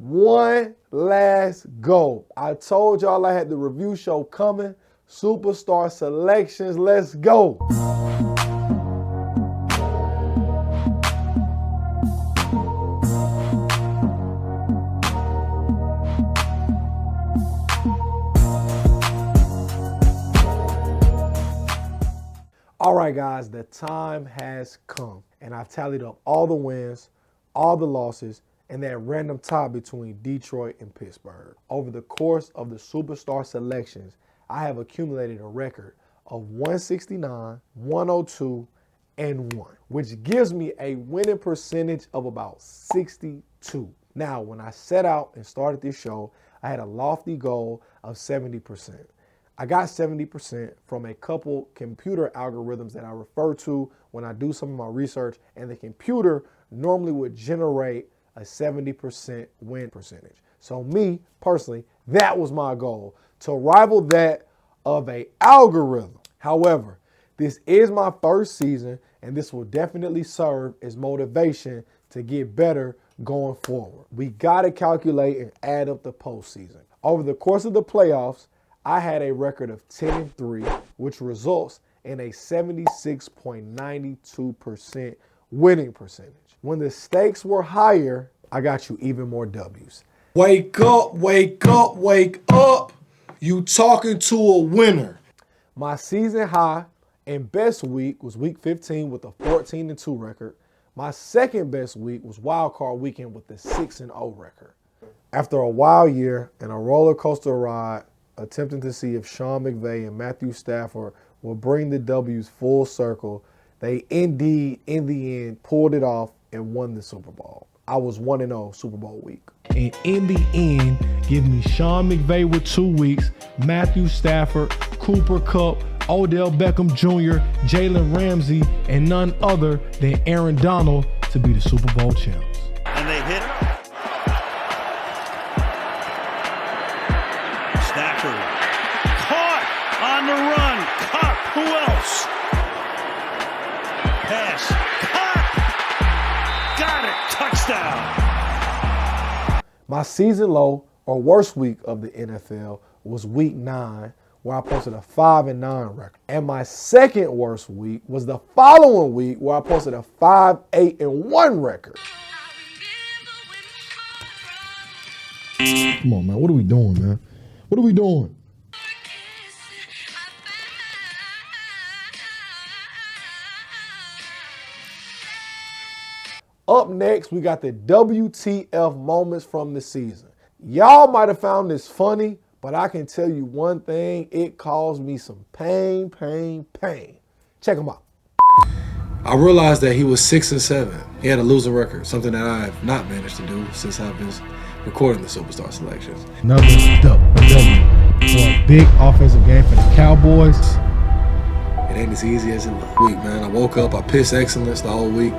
One last go. I told y'all I had the review show coming. Superstar selections, let's go. All right, guys, the time has come, and I've tallied up all the wins, all the losses, and that random tie between Detroit and Pittsburgh. Over the course of the superstar selections, I have accumulated a record of 169, 102, and 1, which gives me a winning percentage of about 62. Now, when I set out and started this show, I had a lofty goal of 70%. I got 70% from a couple computer algorithms that I refer to when I do some of my research, and the computer normally would generate a 70% win percentage. So me, personally, that was my goal, to rival that of an algorithm. However, this is my first season, and this will definitely serve as motivation to get better going forward. We got to calculate and add up the postseason. Over the course of the playoffs, I had a record of 10-3, which results in a 76.92% winning percentage. When the stakes were higher, I got you even more W's. Wake up, wake up, wake up. You talking to a winner. My season high and best week was week 15 with a 14-2 record. My second best week was wild card weekend with the 6-0 record. After a wild year and a roller coaster ride, attempting to see if Sean McVay and Matthew Stafford will bring the W's full circle, they indeed, in the end, pulled it off and won the Super Bowl. I was 1-0 Super Bowl week. And in the end, give me Sean McVay with 2 weeks, Matthew Stafford, Cooper Kupp, Odell Beckham Jr., Jalen Ramsey, and none other than Aaron Donald to be the Super Bowl champs. And they hit Stafford. Caught on the run. Kupp. Who else? Pass. Kupp. Got it. Touchdown. My season low or worst week of the NFL was week 9, where I posted a 5-9 record. And my second worst week was the following week, where I posted a 5-8-1 record. Come on, man. What are we doing, man? What are we doing? Up next, we got the WTF moments from the season. Y'all might have found this funny, but I can tell you one thing, it caused me some pain. Check them out. I realized that he was 6-7. He had a losing record, something that I have not managed to do since I've been recording the superstar selections. Another W for a big offensive game for the Cowboys. It ain't as easy as it looks. Week, man. I woke up, I pissed excellence the whole week.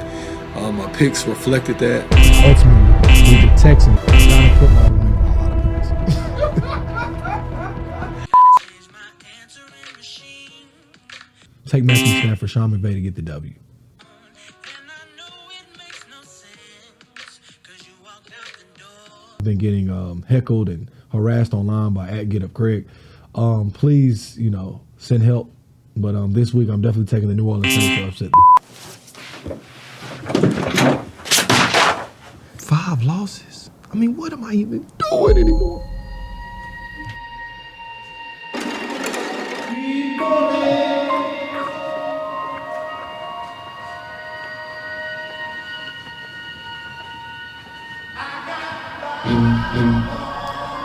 My picks reflected that. Ultimately, with the Texans, gotta put my win by a lot of points. Take Matthew Stafford, Sean McVay to get the W. I've been getting heckled and harassed online by @GetUpCraig. Please, send help. But this week, I'm definitely taking the New Orleans Saints to upset. 5 losses? I mean, what am I even doing anymore?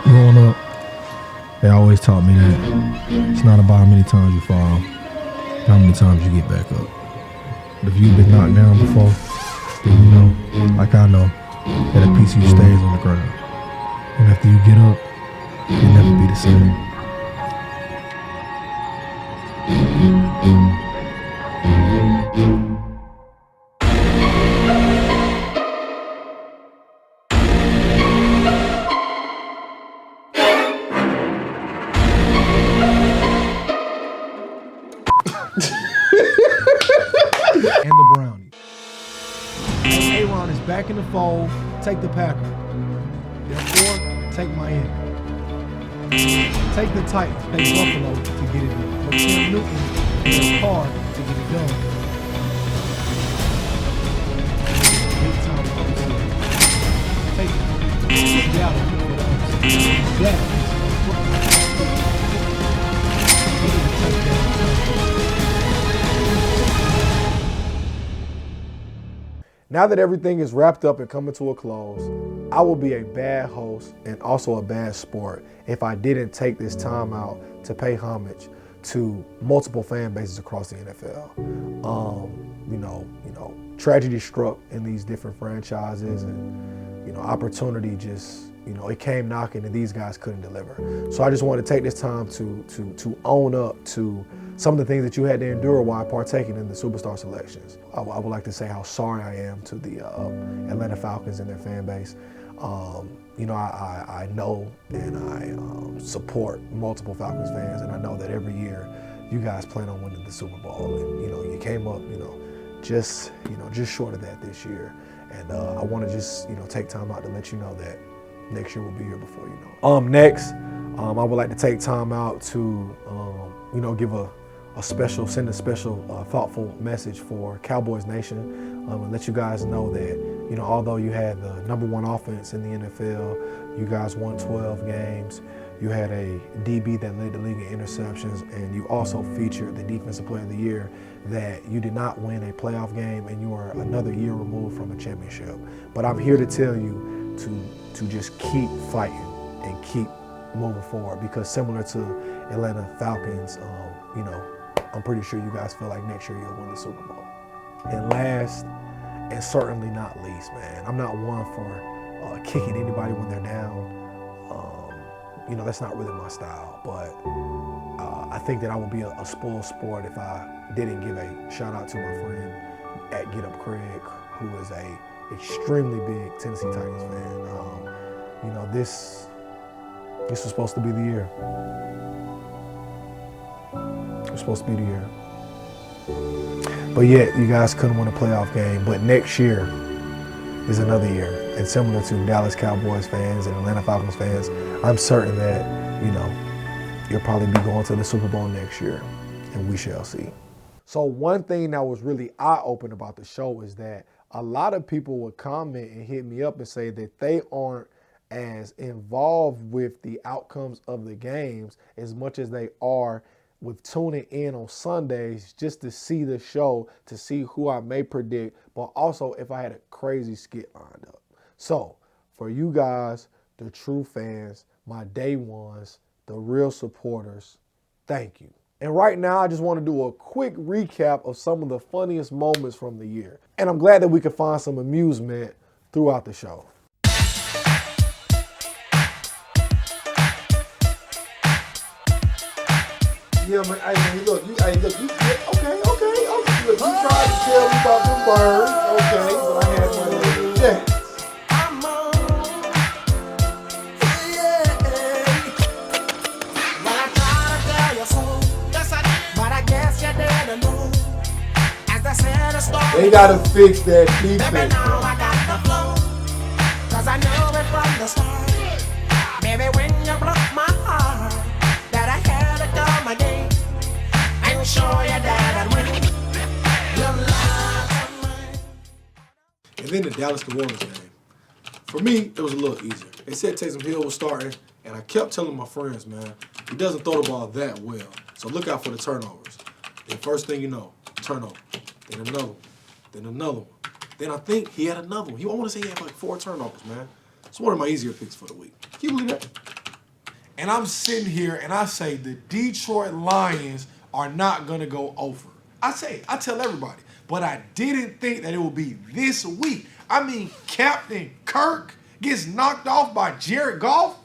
Growing up, they always taught me that it's not about how many times you fall, how many times you get back up. But if you've been knocked down before, then you know, like I know, that a piece of you stays on the ground. And after you get up, you'll never be the same. And the Brownies. Aaron is back in the fold. Take the Packers. They're take Miami. Take the Titans, take Buffalo to get it done. But Cam Newton and Carr to get it done. Big time upset. Take Seattle for the upset. That Now that everything is wrapped up and coming to a close, I will be a bad host and also a bad sport if I didn't take this time out to pay homage to multiple fan bases across the NFL. Tragedy struck in these different franchises, and opportunity just it came knocking, and these guys couldn't deliver. So I just want to take this time to own up to some of the things that you had to endure while partaking in the superstar selections. I would like to say how sorry I am to the Atlanta Falcons and their fan base. I know and I support multiple Falcons fans, and I know that every year you guys plan on winning the Super Bowl, and you came up just short of that this year. And I want to just take time out to let you know that next year will be here before you know. Next, I would like to take time out to give send a special thoughtful message for Cowboys Nation, and let you guys know that although you had the #1 offense in the NFL, you guys won 12 games. You had a DB that led the league in interceptions, and you also featured the Defensive Player of the Year, that you did not win a playoff game, and you are another year removed from a championship. But I'm here to tell you to just keep fighting and keep moving forward, because similar to Atlanta Falcons, I'm pretty sure you guys feel like next year you'll win the Super Bowl. And last, and certainly not least, man, I'm not one for kicking anybody when they're down. That's not really my style, but I think that I would be a spoiled sport if I didn't give a shout out to my friend at Get Up Craig, who is a extremely big Tennessee Titans fan. This was supposed to be the year. It was supposed to be the year. But yet, you guys couldn't win a playoff game. But next year is another year. And similar to Dallas Cowboys fans and Atlanta Falcons fans, I'm certain that, you'll probably be going to the Super Bowl next year. And we shall see. So one thing that was really eye-opening about the show is that a lot of people would comment and hit me up and say that they aren't as involved with the outcomes of the games as much as they are with tuning in on Sundays just to see the show, to see who I may predict, but also if I had a crazy skit lined up. So for you guys, the true fans, my day ones, the real supporters, thank you. And right now, I just want to do a quick recap of some of the funniest moments from the year. And I'm glad that we could find some amusement throughout the show. Yeah, man. Hey, look. Okay. Look, you tried to tell me about them birds. Okay, but I had my little jets. They gotta fix that defense. Cause I know it from the start. Baby, when you broke my heart, that I had to come again and show you that I'd win. Your love. And then the Dallas New Orleans game. For me, it was a little easier. They said Taysom Hill was starting, and I kept telling my friends, man, he doesn't throw the ball that well. So look out for the turnovers. Then first thing you know, turnover. Then another one. Then another one. Then I think he had another one. I want to say he had like 4 turnovers, man. It's one of my easier picks for the week. Can you believe that? And I'm sitting here and I say the Detroit Lions are not going to go over. I tell everybody. But I didn't think that it would be this week. I mean, Captain Kirk gets knocked off by Jared Goff,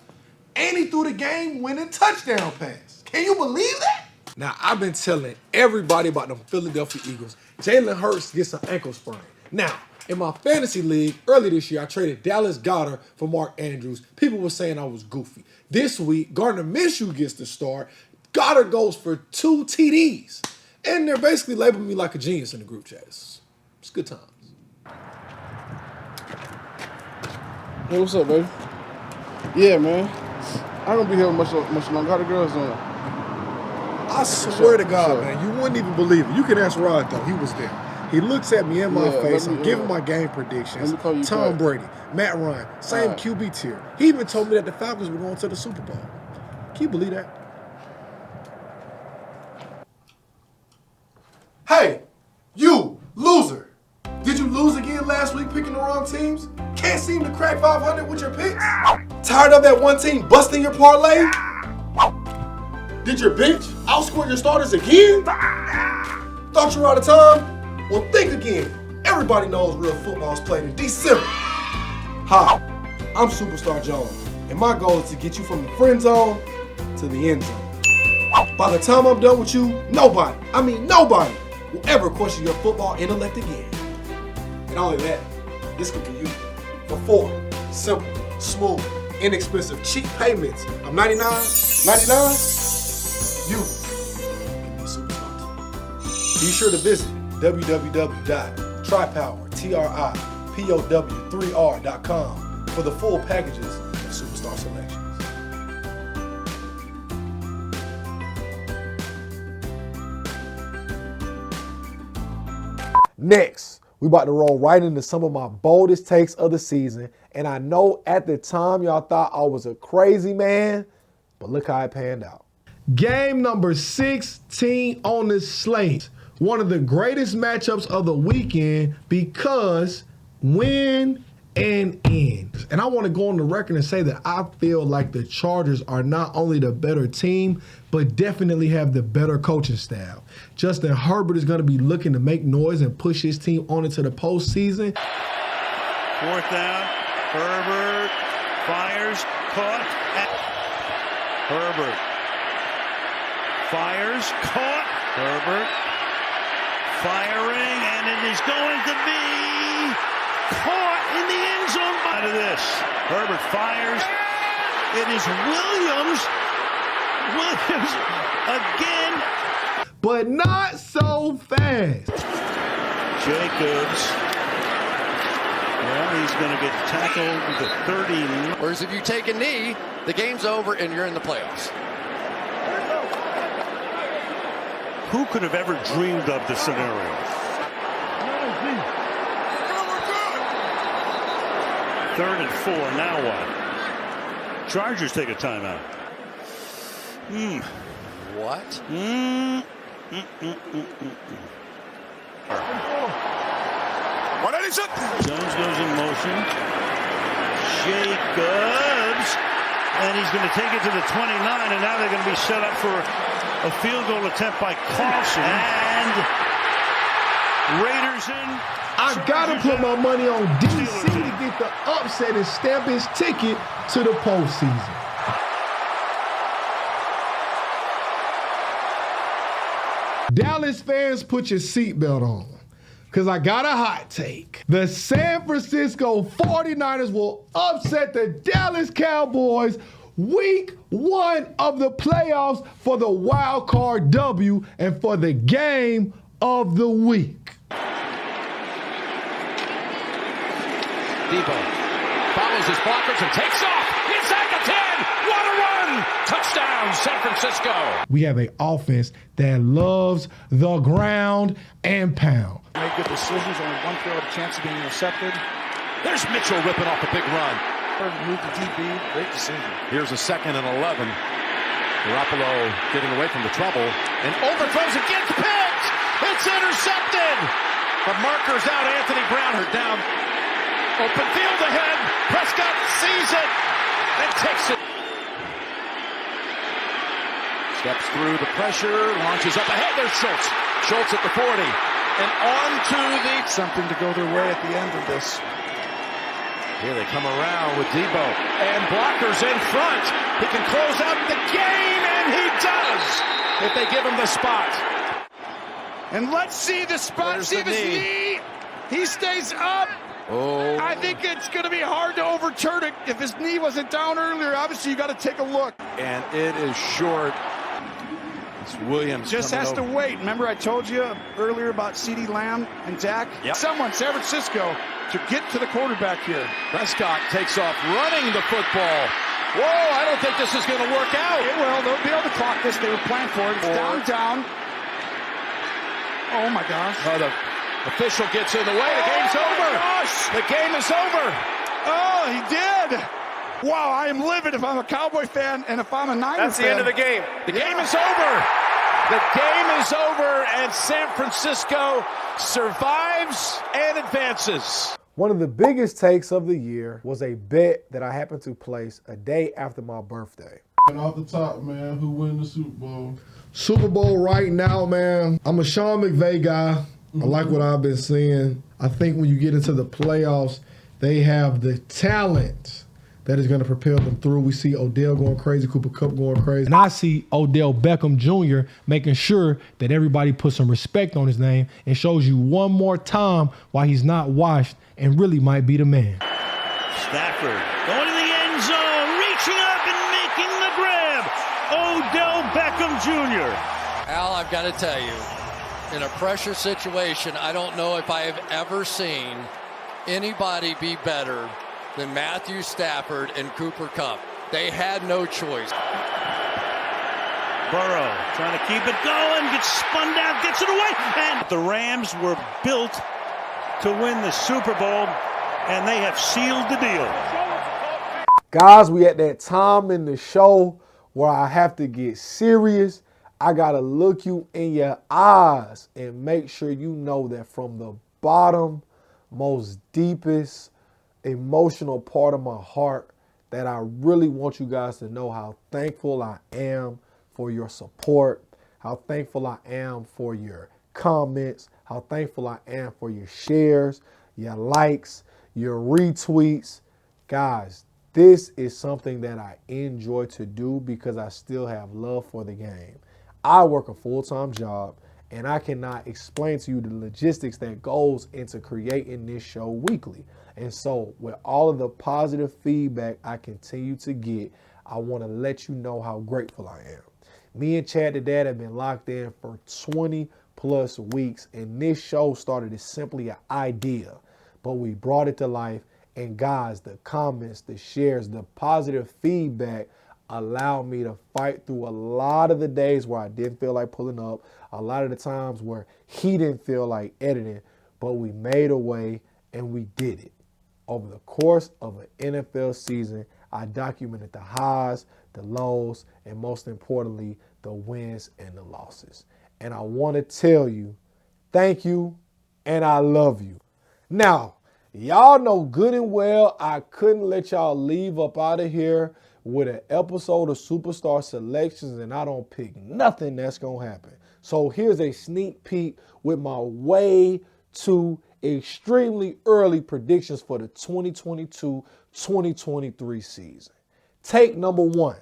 and he threw the game-winning touchdown pass. Can you believe that? Now, I've been telling everybody about the Philadelphia Eagles. Jalen Hurts gets an ankle sprain. Now, in my fantasy league, early this year, I traded Dallas Goedert for Mark Andrews. People were saying I was goofy. This week, Gardner Minshew gets the start. Goddard goes for 2 TDs. And they're basically labeling me like a genius in the group chat. It's good times. Hey, what's up, baby? Yeah, man. I don't be here much longer. How the girls doing? I swear to God, man, you wouldn't even believe it. You can ask Rod, though. He was there. He looks at me in my face. I'm giving my game predictions. Tom Brady, Matt Ryan, same QB tier. He even told me that the Falcons were going to the Super Bowl. Can you believe that? Hey, you loser. Did you lose again last week picking the wrong teams? Can't seem to crack 500 with your picks? Tired of that one team busting your parlay? Did your bench outscore your starters again? Thought you were out of time? Well, think again. Everybody knows real football is played in December. Hi, I'm Superstar Jones, and my goal is to get you from the friend zone to the end zone. By the time I'm done with you, nobody will ever question your football intellect again. And only that, this could be you. For 4 simple, smooth, inexpensive, cheap payments of $99.99, you can be superstars. Be sure to visit www.tripower3r.com for the full packages of Superstar selections. Next, we about to roll right into some of my boldest takes of the season. And I know at the time y'all thought I was a crazy man, but look how it panned out. Game number 16 on the slate. One of the greatest matchups of the weekend because win and end. And I want to go on the record and say that I feel like the Chargers are not only the better team, but definitely have the better coaching staff. Justin Herbert is going to be looking to make noise and push his team on into the postseason. 4th down. Herbert fires, caught. Herbert fires, caught. Herbert firing, and it is going to be caught in the end zone. Out of this, Herbert fires. It is Williams. Williams again. But not so fast. Jacobs. Well, he's going to get tackled with the 30. Whereas if you take a knee, the game's over and you're in the playoffs. Who could have ever dreamed of this scenario? 3rd and 4. Now what? Chargers take a timeout. What? Jones goes in motion. Jacobs. And he's going to take it to the 29, and now they're going to be set up for a field goal attempt by Carlson. And Raiders in. I got to put my money on DC to get the upset and stamp his ticket to the postseason. Dallas fans, put your seatbelt on, because I got a hot take. The San Francisco 49ers will upset the Dallas Cowboys week 1 of the playoffs for the wild card W and for the game of the week. Debo follows his blockers and takes off inside the 10. What a run! Touchdown, San Francisco. We have an offense that loves the ground and pound. Made good decisions, only one throw at a chance of being intercepted. There's Mitchell ripping off a big run. Moved to DB, great decision. Here's a 2nd and 11. Garoppolo getting away from the trouble and overthrows and gets picked. It's intercepted. The marker's out. Anthony Brown hurt down. Open field ahead. Prescott sees it and takes it. Steps through the pressure, launches up ahead. There's Schultz. Schultz at the 40. And on to the... Something to go their way at the end of this. Here they come around with Debo. And blockers in front. He can close out the game, and he does, if they give him the spot. And let's see the spot. There's see the this knee. He stays up. Oh. I think it's going to be hard to overturn it. If his knee wasn't down earlier, obviously you got to take a look. And it is short. It's Williams. Just has to wait. Remember I told you earlier about CeeDee Lamb and Dak? Yep. Someone, San Francisco, to get to the quarterback here. Prescott takes off running the football. Whoa, I don't think this is going to work out. It will. They'll be able to clock this. They were planned for it. It's down. Oh, my gosh. Oh, the official gets in the way. The game's over. Gosh. The game is over. Oh, he did. Wow, I am livid if I'm a Cowboy fan and if I'm a Niners fan. That's the end of the game. The game is over. The game is over, and San Francisco survives and advances. One of the biggest takes of the year was a bet that I happened to place a day after my birthday. And off the top, man, who win the Super Bowl? Super Bowl right now, man. I'm a Sean McVay guy. I like what I've been seeing. I think when you get into the playoffs, they have the talent that is going to propel them through. We see Odell going crazy, Cooper Kupp going crazy. And I see Odell Beckham Jr. making sure that everybody puts some respect on his name and shows you one more time why he's not washed and really might be the man. Stafford going to the end zone, reaching up and making the grab. Odell Beckham Jr. Al, I've got to tell you, in a pressure situation, I don't know if I have ever seen anybody be better than Matthew Stafford and Cooper Kupp. They had no choice. Burrow trying to keep it going, gets spun down, gets it away, and the Rams were built to win the Super Bowl, and they have sealed the deal. Guys, we at that time in the show where I have to get serious. I got to look you in your eyes and make sure you know that from the bottom, most deepest, emotional part of my heart, that I really want you guys to know how thankful I am for your support, how thankful I am for your comments, how thankful I am for your shares, your likes, your retweets. Guys, this is something that I enjoy to do because I still have love for the game. I work a full-time job, and I cannot explain to you the logistics that goes into creating this show weekly. And so with all of the positive feedback I continue to get, I want to let you know how grateful I am. Me and Chad the Dad have been locked in for 20 plus weeks, and this show started as simply an idea, but we brought it to life. And guys, the comments, the shares, the positive feedback allowed me to fight through a lot of the days where I didn't feel like pulling up, a lot of the times where he didn't feel like editing, but we made a way and we did it. Over the course of an NFL season, I documented the highs, the lows, and most importantly, the wins and the losses. And I want to tell you, thank you, and I love you. Now, y'all know good and well I couldn't let y'all leave up out of here with an episode of Superstar Selections and I don't pick nothing that's going to happen. So here's a sneak peek with my way too extremely early predictions for the 2022-2023 season. Take number one.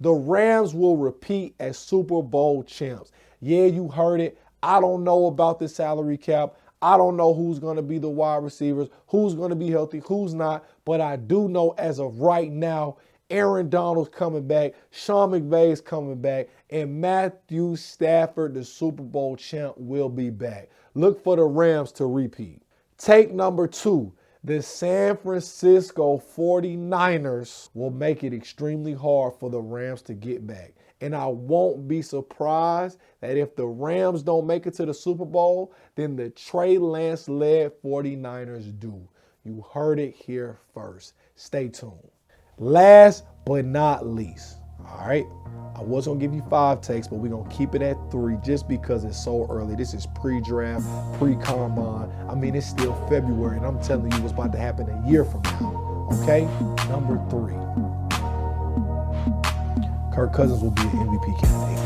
The Rams will repeat as Super Bowl champs. Yeah, you heard it. I don't know about the salary cap. I don't know who's going to be the wide receivers, who's going to be healthy, who's not. But I do know as of right now, Aaron Donald's coming back, Sean McVay's coming back, and Matthew Stafford, the Super Bowl champ, will be back. Look for the Rams to repeat. Take number two. The San Francisco 49ers will make it extremely hard for the Rams to get back. And I won't be surprised that if the Rams don't make it to the Super Bowl, then the Trey Lance-led 49ers do. You heard it here first. Stay tuned. Last but not least, all right, I was going to give you 5 takes, but we're going to keep it at 3 just because it's so early. This is pre-draft, pre-combine. I mean, it's still February, and I'm telling you what's about to happen a year from now, okay? Number 3. Kirk Cousins will be an MVP candidate.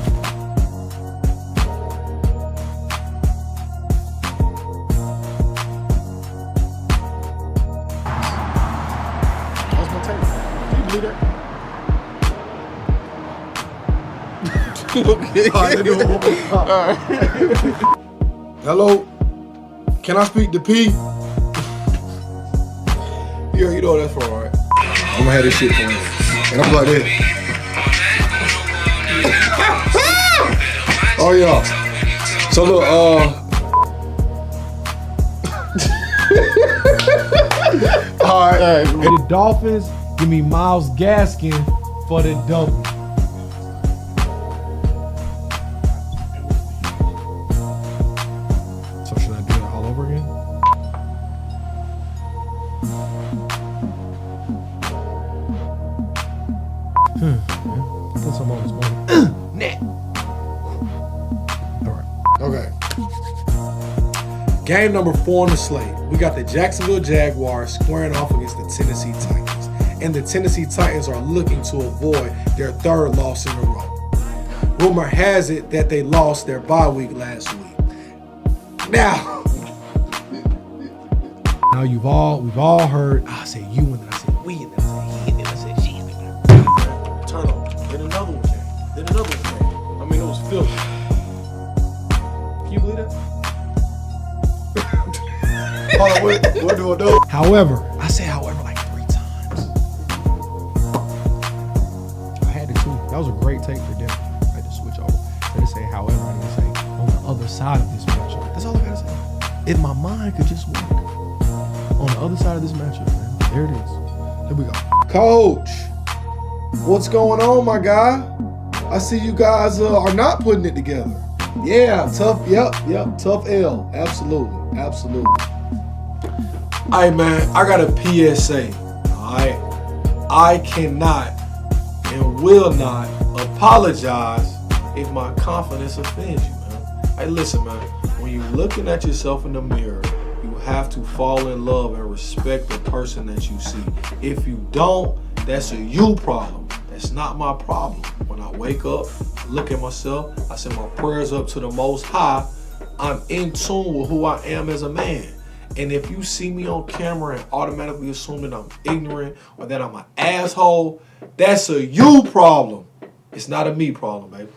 That's my take. Can you believe that? Hello, can I speak to P? Yeah, you know what that's for, all right? I'm gonna have this shit for you. And I'm like this. Oh yeah. So look, All right. The Dolphins Give me Myles Gaskin for the double. So should I do it all over again? I put some on this morning. Net. All right. Okay. Game number 4 on the slate. We got the Jacksonville Jaguars squaring off against the Tennessee Titans. And the Tennessee Titans are looking to avoid their 3rd loss in a row. Rumor has it that they lost their bye week last week. Now we've all heard. I say you and then I said we and then I said he and then I said she. And then turnover. Then another one came. Then another one came. I mean, it was filthy. Can you believe that? Hold on, what do I do? However, I said however like 3 times. I had to too. That was a great take for dinner. I had to switch over. I didn't say however. I didn't say on the other side of this matchup. That's all I gotta say. If my mind could just work on the other side of this matchup, man. There it is. Here we go. Coach, what's going on, my guy? I see you guys are not putting it together. Yeah, tough. Yep. Tough L. Absolutely. All right, man. I got a PSA. All right. I cannot and will not apologize if my confidence offends you, man. Hey, listen, man. When you're looking at yourself in the mirror, you have to fall in love and respect the person that you see. If you don't, that's a you problem. That's not my problem. When I wake up, I look at myself, I send my prayers up to the Most High. I'm in tune with who I am as a man. And if you see me on camera and automatically assume that I'm ignorant or that I'm an asshole, that's a you problem. It's not a me problem, baby.